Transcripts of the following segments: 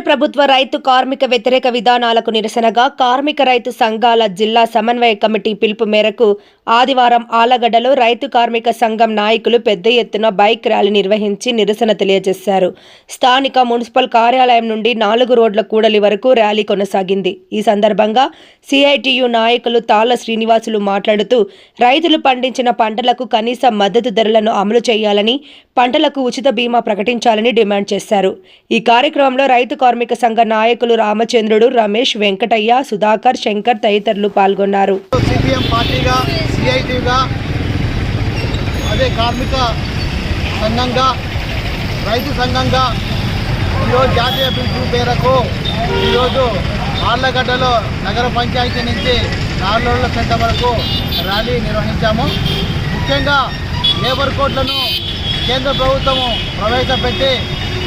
ప్రభుత్వ రైతు కార్మిక వ్యతిరేక విధానాలకు నిరసనగా కార్మిక రైతు సంఘాల జిల్లా సమన్వయ కమిటీ పిలుపు మేరకు ఆదివారం ఆళ్లగడ్డలో రైతు కార్మిక సంఘం నాయకులు పెద్ద ఎత్తున బైక్ ర్యాలీ నిర్వహించి నిరసన తెలియజేశారు. స్థానిక మున్సిపల్ కార్యాలయం నుండి 4 రోడ్ల కూడలి వరకు ర్యాలీ కొనసాగింది. ఈ సందర్భంగా సిఐటియు నాయకులు తాళ్ల శ్రీనివాసులు మాట్లాడుతూ రైతులు పండించిన పంటలకు కనీస మద్దతు ధరలను అమలు చేయాలని, పంటలకు ఉచిత బీమా ప్రకటించాలని డిమాండ్ చేశారు. ఈ కార్యక్రమంలో రైతు కార్మిక సంఘ నాయకులు రామచంద్రుడు, రమేష్, వెంకటయ్య, సుధాకర్, శంకర్ తదితరులు పాల్గొన్నారు. సిపిఎం పార్టీగా, సిఐటిగా, అదే కార్మిక సంఘంగా, రైతు సంఘంగా ఈరోజు జాతీయ పిలుపు మేరకు ఈరోజు ఆళ్లగడ్డలో నగర పంచాయతీ నుంచి నార్లోళ్ల సెంటర్ వరకు ర్యాలీ నిర్వహించాము. ముఖ్యంగా లేబర్ కోడ్లను కేంద్ర ప్రభుత్వము ప్రవేశపెట్టి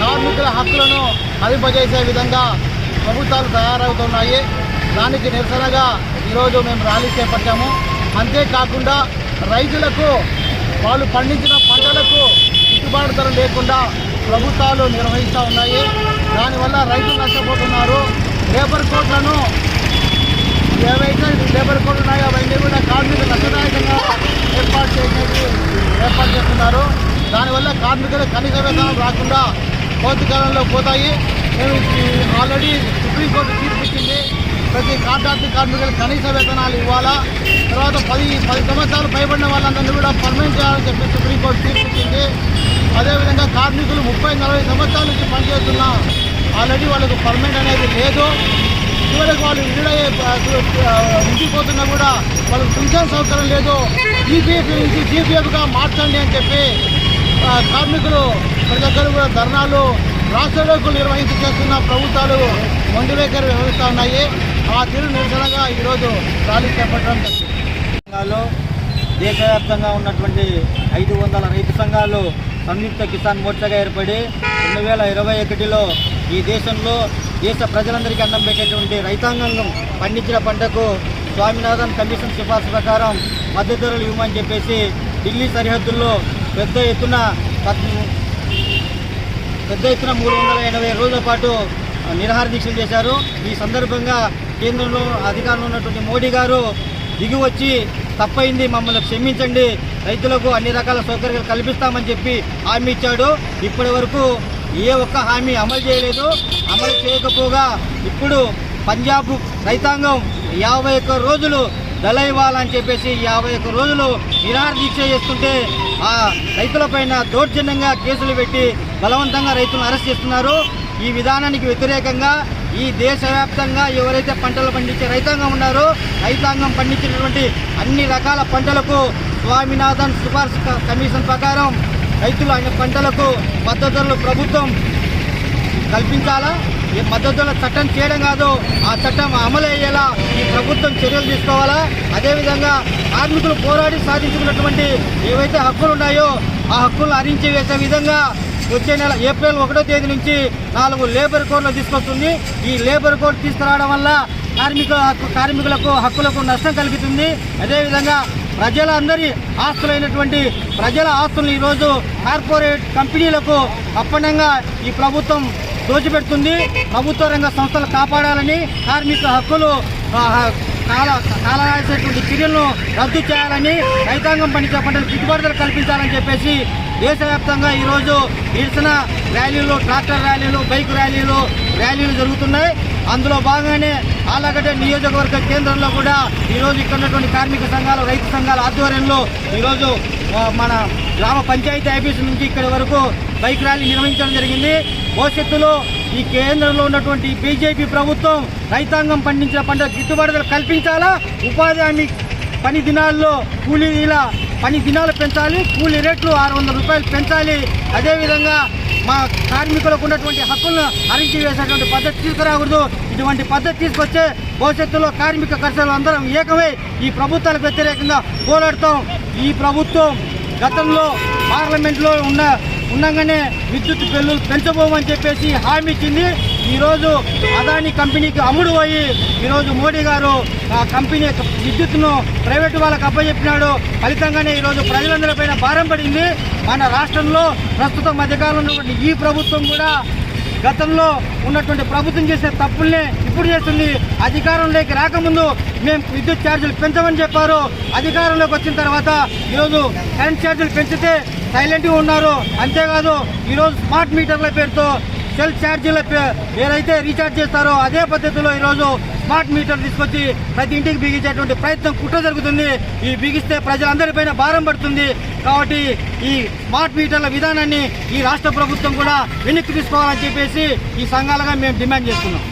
కార్మికుల హక్కులను హరింపజేసే విధంగా ప్రభుత్వాలు తయారవుతున్నాయి. దానికి నిరసనగా ఈరోజు మేము ర్యాలీ చేపట్టాము. అంతేకాకుండా రైతులకు వాళ్ళు పండించిన పంటలకు గిట్టుబాటు ధర లేకుండా ప్రభుత్వాలు నిర్వహిస్తూ ఉన్నాయి. దానివల్ల రైతులు నష్టపోతున్నారు. లేబర్ కోడ్లను ఏవైతే లేబర్ కోడ్లు ఉన్నాయో అవన్నీ కూడా కార్మికులు నష్టదాయకంగా ఏర్పాటు చేస్తున్నారు. దానివల్ల కార్మికులు కనీస వేతనం రాకుండా కోర్టుకాలంలో పోతాయి. మేము ఆల్రెడీ సుప్రీంకోర్టు తీర్పు ఇచ్చింది. ప్రతి కాంట్రాక్ట్ కార్మికులు కనీస వేతనాలు ఇవ్వాలా. తర్వాత 10 సంవత్సరాలు పైబడిన వాళ్ళందరినీ కూడా పర్మనెంట్ చేయాలని చెప్పి సుప్రీంకోర్టు తీర్పు ఇచ్చింది. అదేవిధంగా కార్మికులు 30-40 సంవత్సరాల నుంచి పనిచేస్తున్నా ఆల్రెడీ వాళ్ళకు పర్మనెంట్ అనేది లేదు. చివరికి వాళ్ళు ఇంటికి పోతున్నా కూడా వాళ్ళకి పింఛన్ సౌకర్యం లేదు. ఈపీఎఫ్ నుంచి జీపీఎఫ్గా మార్చండి అని చెప్పి కార్మికులు ప్రతి ఒక్కరు కూడా ధర్నాలు, రాష్ట్రాలకు నిర్వహించి చేస్తున్న ప్రభుత్వాలు మొండి వైఖరి వ్యవహరిస్తూ ఉన్నాయి. ఆ తీరు నిరసనగా ఈరోజు ర్యాలీ చేపట్టడం జరిగింది. దేశవ్యాప్తంగా ఉన్నటువంటి 500 రైతు సంఘాలు సంయుక్త కిసాన్ మోర్చాగా ఏర్పడి 2021లో ఈ దేశంలో దేశ ప్రజలందరికీ అన్నం పెట్టేటువంటి రైతాంగం పండించిన పంటకు స్వామినాథన్ కమిషన్ సిఫార్సు ప్రకారం మద్దతు ధరలు ఇవ్వమని చెప్పేసి ఢిల్లీ సరిహద్దుల్లో పెద్ద ఎత్తున 380 రోజుల పాటు నిరాహార దీక్షలు చేశారు. ఈ సందర్భంగా కేంద్రంలో అధికారంలో ఉన్నటువంటి మోడీ గారు దిగి వచ్చి తప్పైంది, మమ్మల్ని క్షమించండి, రైతులకు అన్ని రకాల సౌకర్యాలు కల్పిస్తామని చెప్పి హామీ ఇచ్చాడు. ఇప్పటి వరకు ఏ ఒక్క హామీ అమలు చేయలేదు. అమలు చేయకపోగా ఇప్పుడు పంజాబ్ రైతాంగం 51 రోజులు దళ ఇవ్వాలని చెప్పేసి 51 రోజులు నిరాహార దీక్ష చేస్తుంటే ఆ రైతులపైన దౌర్జన్యంగా కేసులు పెట్టి బలవంతంగా రైతులను అరెస్ట్ చేస్తున్నారు. ఈ విధానానికి వ్యతిరేకంగా ఈ దేశవ్యాప్తంగా ఎవరైతే పంటలు పండించే రైతాంగం ఉన్నారో రైతాంగం పండించినటువంటి అన్ని రకాల పంటలకు స్వామినాథన్ సిఫార్సు కమిషన్ ప్రకారం రైతులు అన్ని పంటలకు మద్దతు ధరలు ప్రభుత్వం కల్పించాలా. ఈ మద్దతు ధరల చట్టం చేయడం కాదు, ఆ చట్టం అమలు అయ్యేలా ఈ ప్రభుత్వం చర్యలు తీసుకోవాలా. అదేవిధంగా కార్మికులు పోరాడి సాధించుకున్నటువంటి ఏవైతే హక్కులు ఉన్నాయో ఆ హక్కులను హరించి వేసే విధంగా వచ్చే నెల ఏప్రిల్ 1వ తేదీ నుంచి 4 లేబర్ కోడ్లు తీసుకొస్తుంది. ఈ లేబర్ కోడ్ తీసుకురావడం వల్ల కార్మికులకు హక్కులకు నష్టం కలుగుతుంది. అదేవిధంగా ప్రజలందరి ఆస్తులైనటువంటి ప్రజల ఆస్తులను ఈరోజు కార్పొరేట్ కంపెనీలకు అప్పనంగా ఈ ప్రభుత్వం దోచిపెడుతుంది. ప్రభుత్వ రంగ సంస్థలు కాపాడాలని, కార్మిక హక్కులు కాలరాసేటువంటి చర్యలను రద్దు చేయాలని, రైతాంగం పండించే పంటలకు గిట్టుబాటు కల్పించాలని చెప్పేసి దేశవ్యాప్తంగా ఈరోజు నిరసన ర్యాలీలు, ట్రాక్టర్ ర్యాలీలు, బైక్ ర్యాలీలు జరుగుతున్నాయి. అందులో భాగంగానే ఆళ్లగడ్డ నియోజకవర్గ కేంద్రంలో కూడా ఈరోజు ఇక్కడ ఉన్నటువంటి కార్మిక సంఘాలు, రైతు సంఘాల ఆధ్వర్యంలో ఈరోజు మన గ్రామ పంచాయతీ ఆఫీసు నుంచి ఇక్కడి వరకు బైక్ ర్యాలీ నిర్వహించడం జరిగింది. భవిష్యత్తులో ఈ కేంద్రంలో ఉన్నటువంటి బీజేపీ ప్రభుత్వం రైతాంగం పండించిన పంట గిట్టుబాటు కల్పించాలా, ఉపాధి హామీ పని దినాల్లో పని దినాలు పెంచాలి, కూలీ రేట్లు 600 రూపాయలు పెంచాలి. అదేవిధంగా మా కార్మికులకు ఉన్నటువంటి హక్కులను హరించి వేసేటువంటి పద్ధతి తీసుకురాకూడదు. ఇటువంటి పద్ధతి తీసుకొచ్చే భవిష్యత్తులో కార్మిక కర్షకులు అందరం ఏకమై ఈ ప్రభుత్వాలకు వ్యతిరేకంగా పోరాడతాం. ఈ ప్రభుత్వం గతంలో పార్లమెంట్లో ఉండగానే విద్యుత్ బిల్లులు పెంచబోమని చెప్పేసి హామీ ఇచ్చింది. ఈరోజు అదానీ కంపెనీకి అమ్ముడు పోయి ఈరోజు మోడీ గారు ఆ కంపెనీ విద్యుత్తును ప్రైవేటు వాళ్ళకు అప్పచెప్పినాడు. ఫలితంగానే ఈరోజు ప్రజలందరిపైన భారం పడింది. మన రాష్ట్రంలో ప్రస్తుతం మధ్యకాలంలో ఈ ప్రభుత్వం కూడా గతంలో ఉన్నటువంటి ప్రభుత్వం చేసే తప్పుల్ని ఇప్పుడు చేస్తుంది. అధికారంలోకి రాకముందు మేము విద్యుత్ ఛార్జీలు పెంచమని చెప్పారు. అధికారంలోకి వచ్చిన తర్వాత ఈరోజు కరెంట్ ఛార్జీలు పెంచితే సైలెంట్గా ఉన్నారు. అంతేకాదు ఈరోజు స్మార్ట్ మీటర్ల పేరుతో సెల్ఫ్ ఛార్జీల ఏదైతే రీఛార్జ్ చేస్తారో అదే పద్ధతిలో ఈరోజు స్మార్ట్ మీటర్ తీసుకొచ్చి ప్రతి ఇంటికి బిగించేటువంటి ప్రయత్నం కుట్ర జరుగుతుంది. ఈ బిగిస్తే ప్రజలందరిపైన భారం పడుతుంది. కాబట్టి ఈ స్మార్ట్ మీటర్ల విధానాన్ని ఈ రాష్ట్ర ప్రభుత్వం కూడా వెనక్కి తీసుకోవాలని చెప్పేసి ఈ సంఘాలుగా మేము డిమాండ్ చేస్తున్నాం.